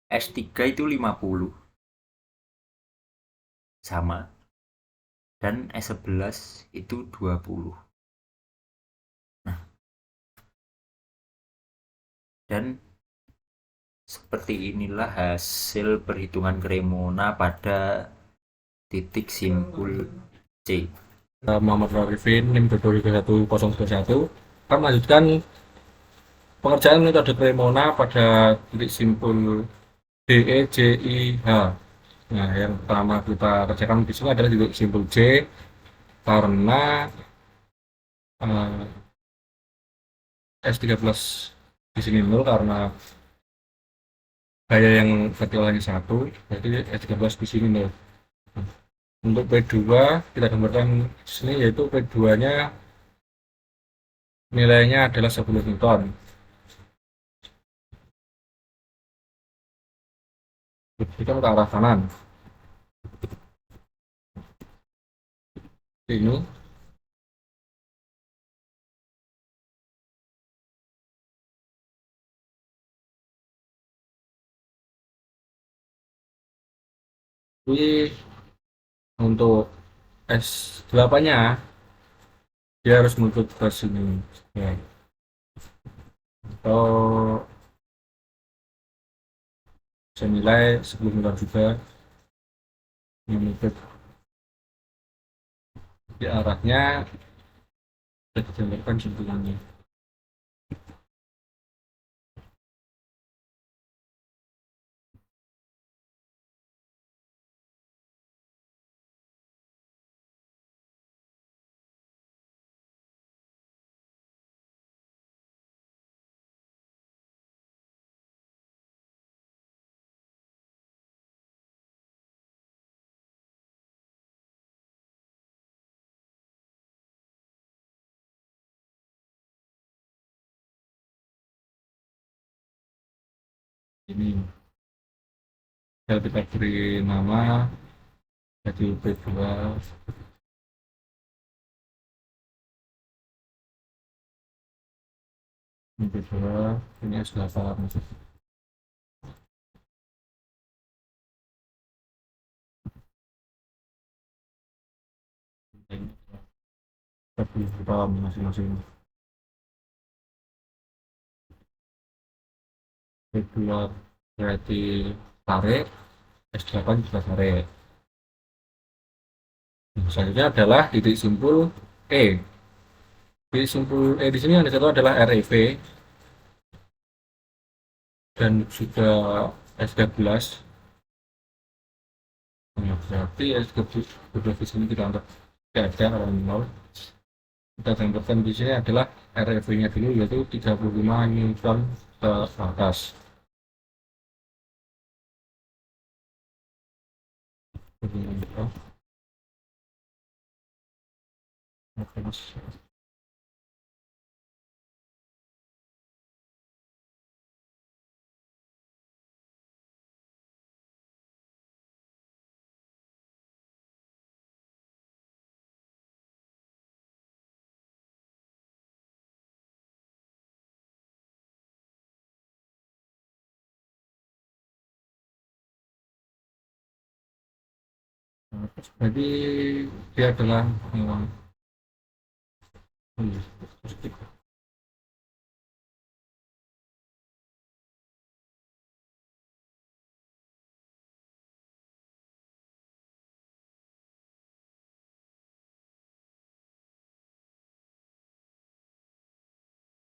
S3 itu 50 sama, dan S11 itu 20. Nah, dan seperti inilah hasil perhitungan Cremona pada titik simpul C. Muhammad Arifin, NIM 2311021 akan melanjutkan pengerjaan metode Cremona pada titik simpul D, E, J, I, H. Nah, yang pertama kita kerjakan di sini adalah titik simpul J karena S13 di sini 0 karena gaya yang vertikalnya 1, jadi S13 di sini 0. Untuk P2 kita gambarkan di sini, yaitu P2-nya nilainya adalah 10 Newton. Kita ke arah kanan. Ini untuk S8-nya dia harus menuntut ke sini ya. Atau senilai 10 Newton juga menuntut di arahnya kita digambarkan simpulnya. Ini kita beri nama jadi P2 ini S8. Tapi kita masing-masing P2 berarti tarik, S8 juga tarik. Selanjutnya adalah titik simpul E. Titik simpul E di sini yang satu adalah REV dan juga S13. Nah, berarti S13 di sini kita anggap tidak ada karena 0. Kita gambarkan di sini adalah REV-nya dulu, yaitu 35 Newton ke atas. Jadi dia adalah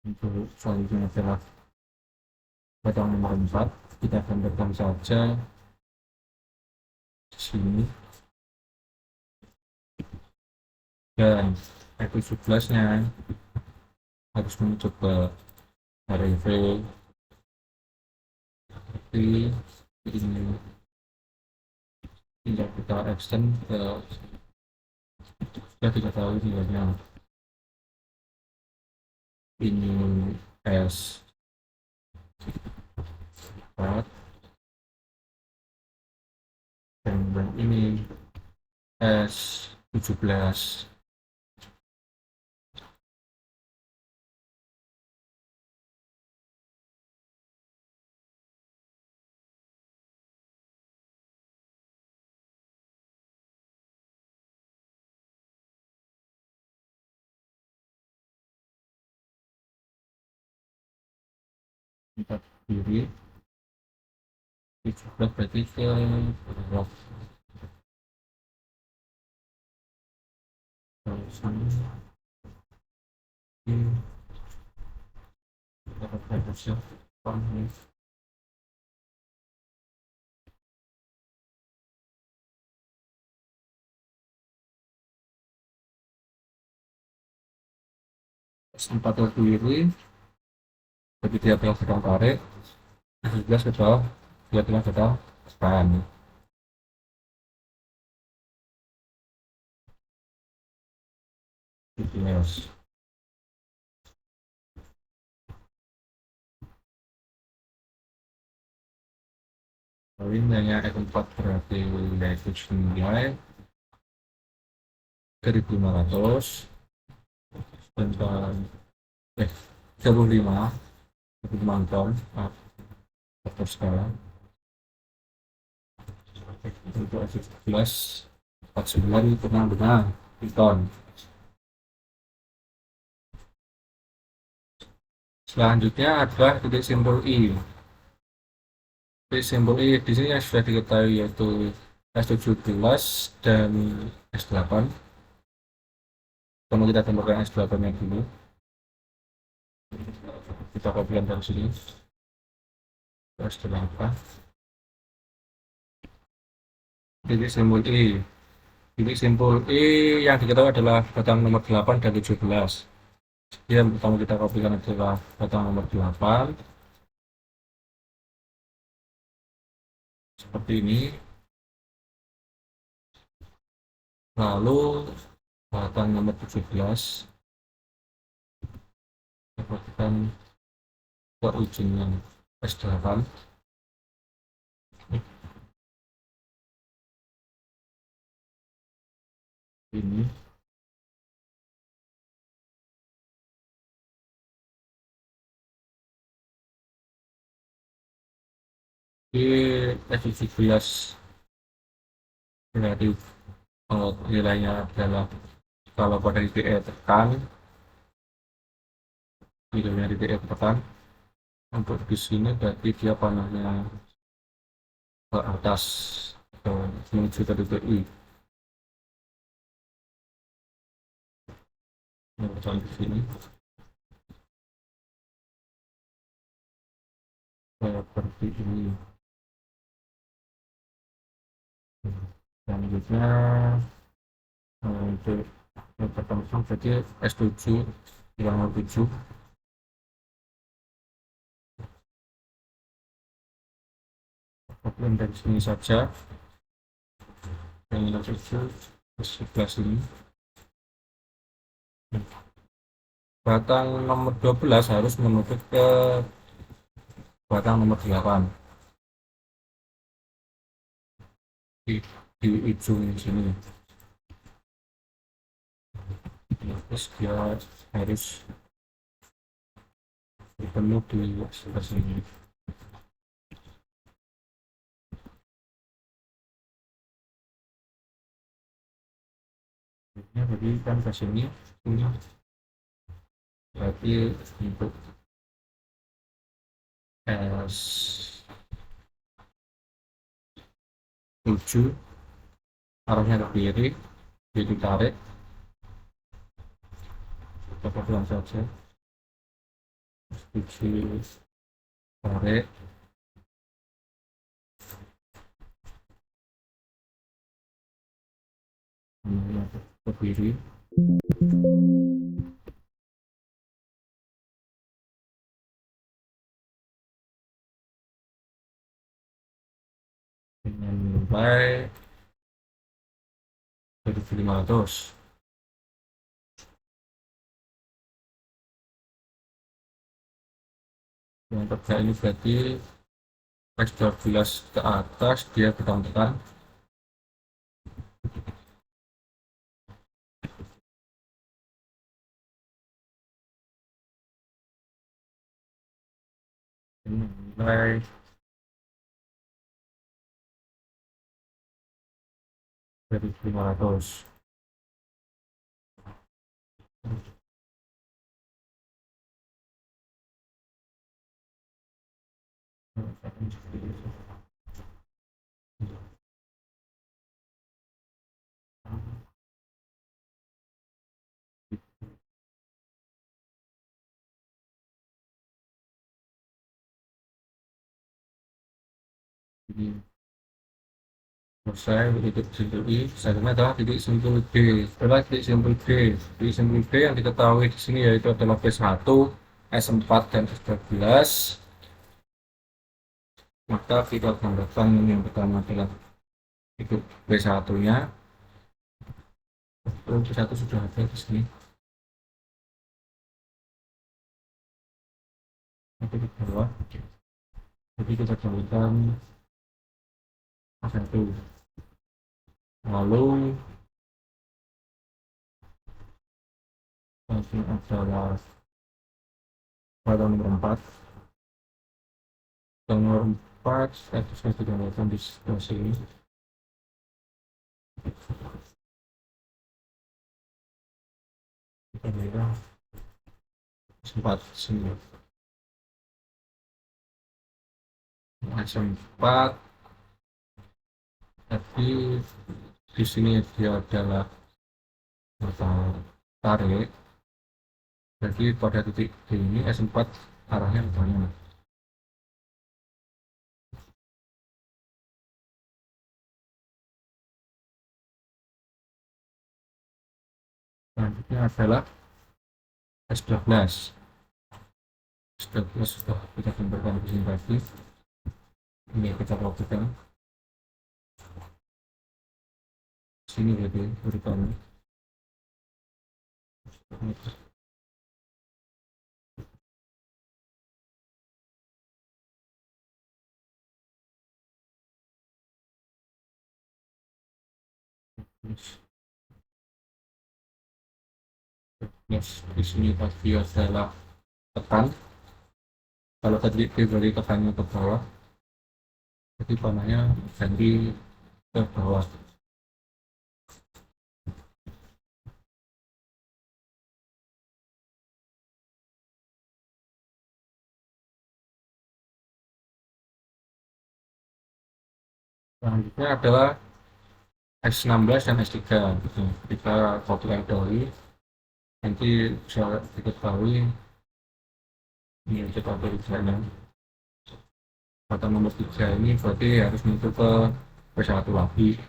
untuk selanjutnya adalah batang nomor 4. Kita gambarkan saja di sini, dan F17 nya harus menuju ke REV. Ini tidak kita extend ke, sudah tidak tahu nilainya. Ini S4 dan ini S17. Empat kiri 17 berarti ke bawah. Terus ini dapat harusnya paham. Empat ke kiri, jadi dia telah sedang tarik, 11 ke bawah, dia telah sedang span. Yes. Poin hanya F4 berarti yaitu nilai 1500 tentang 35 ton atau skala untuk F11 49 benar ton. Selanjutnya adalah titik simbol I. Titik simbol I di sini yang sudah diketahui yaitu S17 dan S8. Pertama kita tambahkan S8 nya dulu. Kita kopikan dari sini. S8. Titik simbol I. Titik simbol I yang diketahui adalah batang nomor 8 dan 17. Yang pertama kita kopikan adalah batang nomor 8. Seperti ini. Lalu batang nomor 17 kita kopikan ke ujungnya S8. Ini di S17 berarti nilainya adalah kalau pada titik E tekan, nilainya titik E tekan, untuk di sini berarti dia panahnya ke atas menuju ke titik I. Di sini seperti ini. Selanjutnya untuk pertemuan jadi S7 yang 7 open dari sini saja yang 7 sebelah sini. Batang nomor 12 harus menutup ke batang nomor 8 di ujung sini. Terus dia harus bertemu di sebelah sini. Jadi kan ke sini punya berarti untuk S7 arahnya ke kiri, jadi tarik kita pelan saja. S7 tarik ke kiri. Dengan nilai 1500. Yang kerja ini berarti X12 ke atas dia tekan-tekan. Nilai 1500. Ini selesai titik simpul I, selanjutnya adalah titik simpul D. Setelah titik simpul D, titik simpul D yang diketahui di sini yaitu adalah P1, S4 dan S12. Maka kita tambahkan yang pertama adalah titik P1-nya. P1 sudah ada di sini. Nanti di bawah. Jadi kita tambahkan A1. Lalu ini adalah pada nomor 4. Nomor 4 statusnya ditambahkan di sebelah sini. Kita lihat sempat sini. S4. Tapi di sini dia adalah mata tarik. Jadi pada titik D ini S4 arahnya ke mana? Selanjutnya adalah S12. S12 sudah kita gambarkan di sini tadi. Ini kita lakukan. Sini jadi urutannya. Di sini pasti adalah tekan. Kalau tadi diberi tekannya ke bawah, jadi panahnya ganti ke bawah. Selanjutnya adalah S16 dan S3. Kita coba dahulu. Nanti bisa diketahui ini kita beri sana. Kata nomor 3 ini berarti harus muncul ke P1 lagi.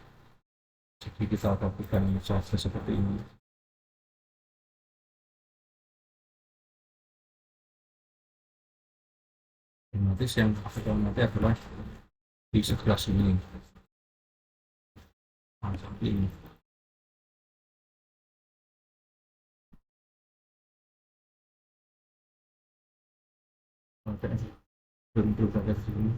Jadi kita lakukan saja seperti ini. Nanti yang nanti adalah di sebelah sini. Seperti ini. Oke, bentuk pada sini.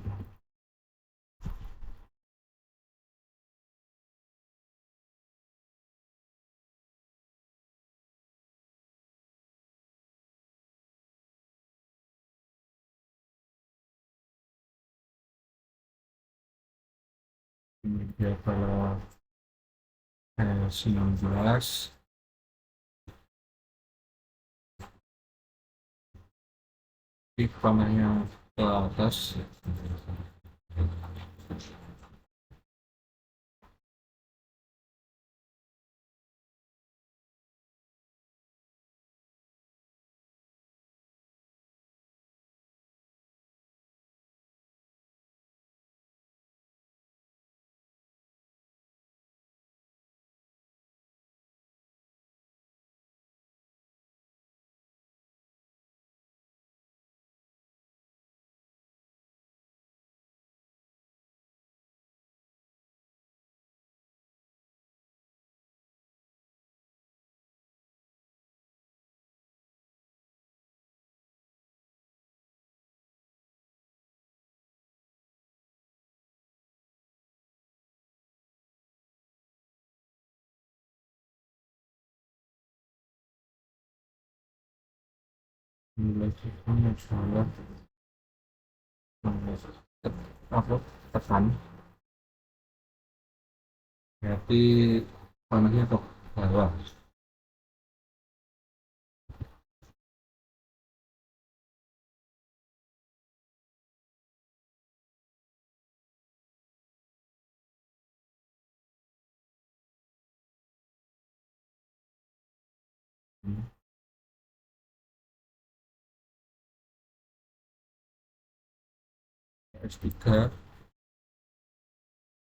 Ini dia pada S19. Di panahnya ke atas. Masalah apa tekan berarti panahnya ke bawah. S3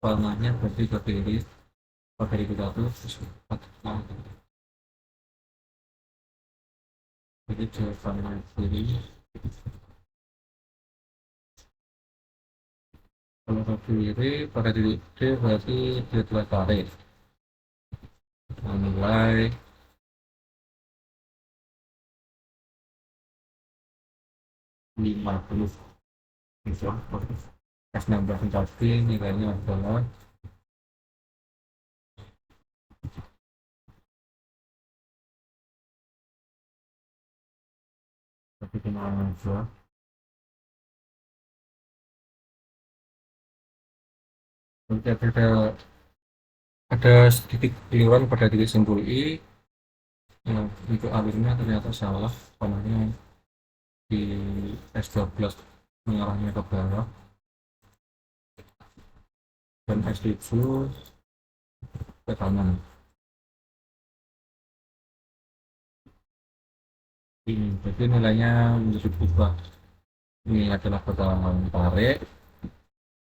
panahnya berarti ke kiri, pada kiri satu, jadi jawabannya kiri. Kalau ke kiri pada titik D berarti dia telah tarik nilai 50. Bisa S16 tadi nilainya adalah 1,2. Nanti ada sedikit keliruan pada titik simpul I. Untuk alurnya ternyata salah, panahnya di S12 mengarahnya ke bawah dan S7 ke kanan. Ini jadi nilainya menjadi berubah. Ini adalah batalan tarik.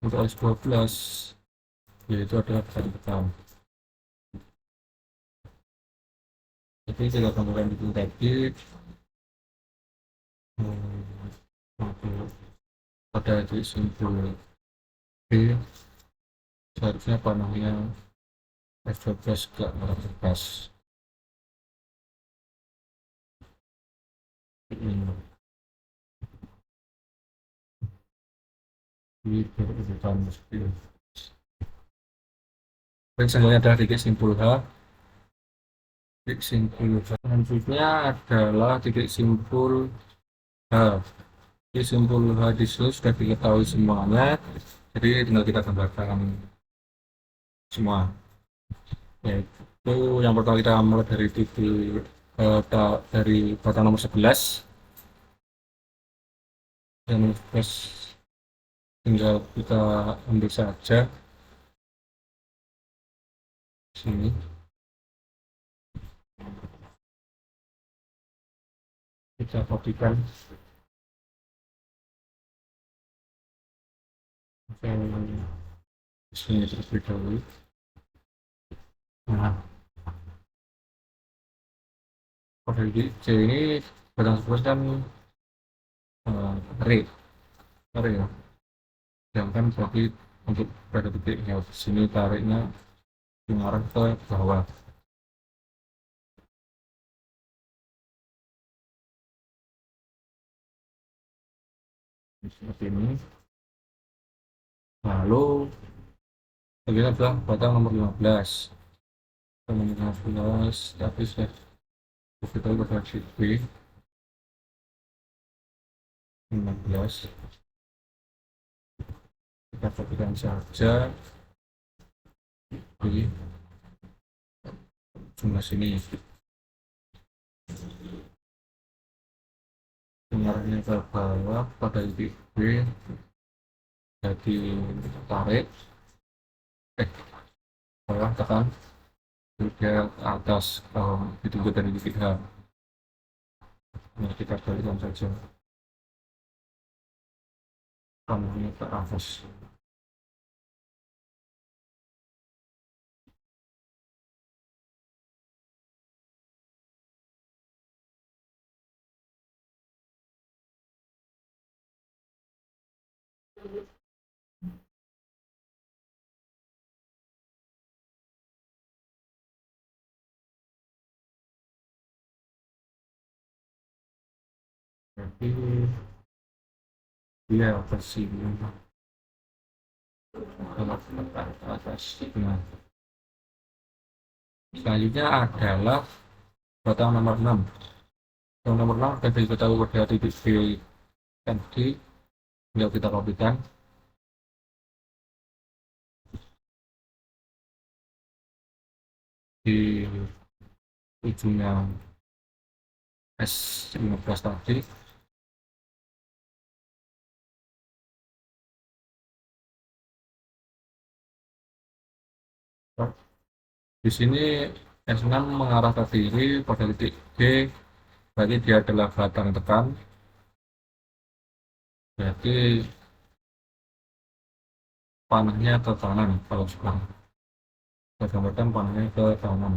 Untuk S12 yaitu adalah batalan tekan. Jadi jika kemudian itu tadi pada titik simpul B seharusnya panahnya S12 ke arah atas. Ini berurutan seperti ini. Dan selanjutnya adalah titik simpul H. Titik simpul H selanjutnya adalah titik simpul H. Titik simpul H di sini sudah diketahui semuanya, jadi tinggal kita tambahkan semua. Yaitu yang pertama kita mulai dari titik dari batang nomor 11. Yang nomor 11 tinggal kita ambil saja sini. Kita kopikan sini terlebih dahulu. Nah, pada titik C ini batang 11 kan re ya. Sedangkan berarti untuk pada titik H sini tariknya mengarah ke bawah. Seperti ini. Lalu bagian adalah batang nomor 15. Nomor 15 tapi saya kita pada sheet B 15. Kita kopikan saja di jumlah sini. Mengarahnya ke bawah pada titik B jadi tarik bawah tekan juga atas ditunggu dari titik H. Nah, kita balikkan saja panahnya ke atas. Jadi dia versi atas. Nah, selanjutnya adalah batang nomor 6. Batang nomor 6 sudah diketahui pada titik B tadi, tinggal kita kopikan. Di ujungnya S15 tadi. Di sini S6 mengarah ke kiri pada titik D, berarti dia adalah batang tekan. Berarti panahnya ke kanan. Kalau sekarang saya gambarkan panahnya ke kanan.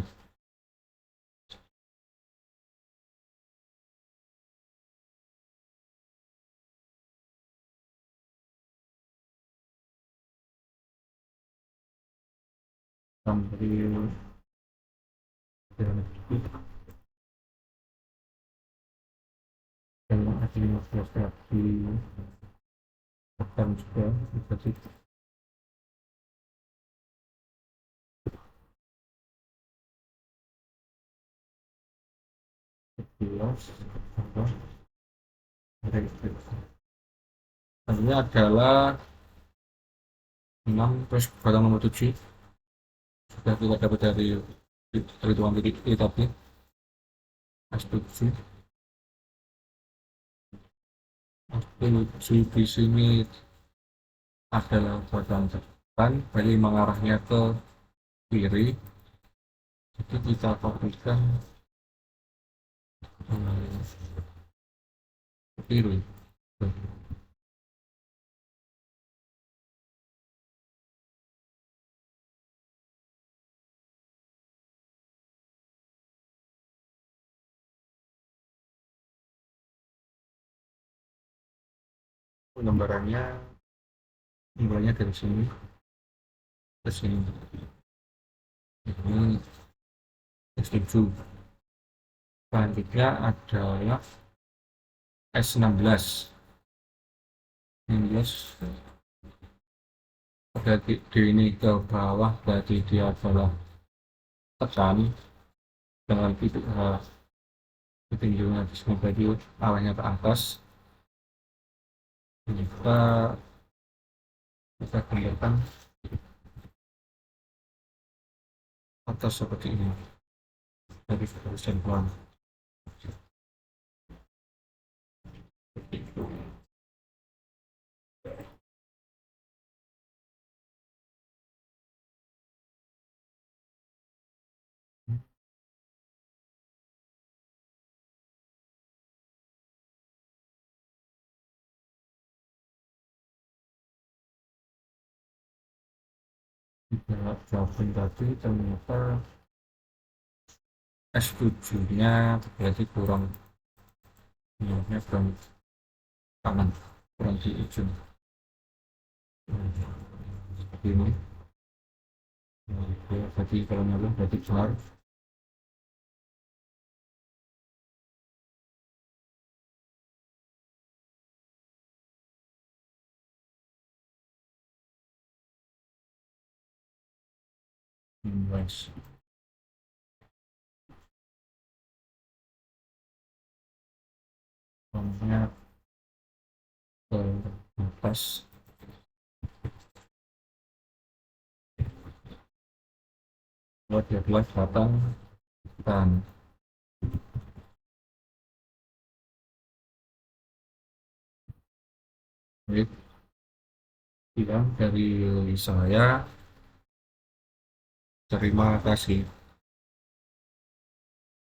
Sambil yang ada 15 kaki akan juga bisa tidak jelas apa selanjutnya adalah 6 terus batang nomor 7 sudah kita dapat dari perhitungan titik I tadi S7 di sini adalah batang depan, berarti mengarahnya ke kiri, jadi kita kopikan ke kiri. Gambarannya dari sini ke sini. Ini S7. Selanjutnya adalah S16. Berarti D ini ke bawah, berarti dia adalah tekan dengan titik tinjunya di sini, berarti arahnya ke atas. Ini kita gambarkan atas seperti ini dari sampel. Kita jawabin tadi ternyata S7 nya berarti kurang kanan, kurang di ujung seperti ini. Berarti kalau nyala berarti benar. Nice. Nomornya ke atas. Buat 12 batang dan baik, sekian dari saya. Terima kasih.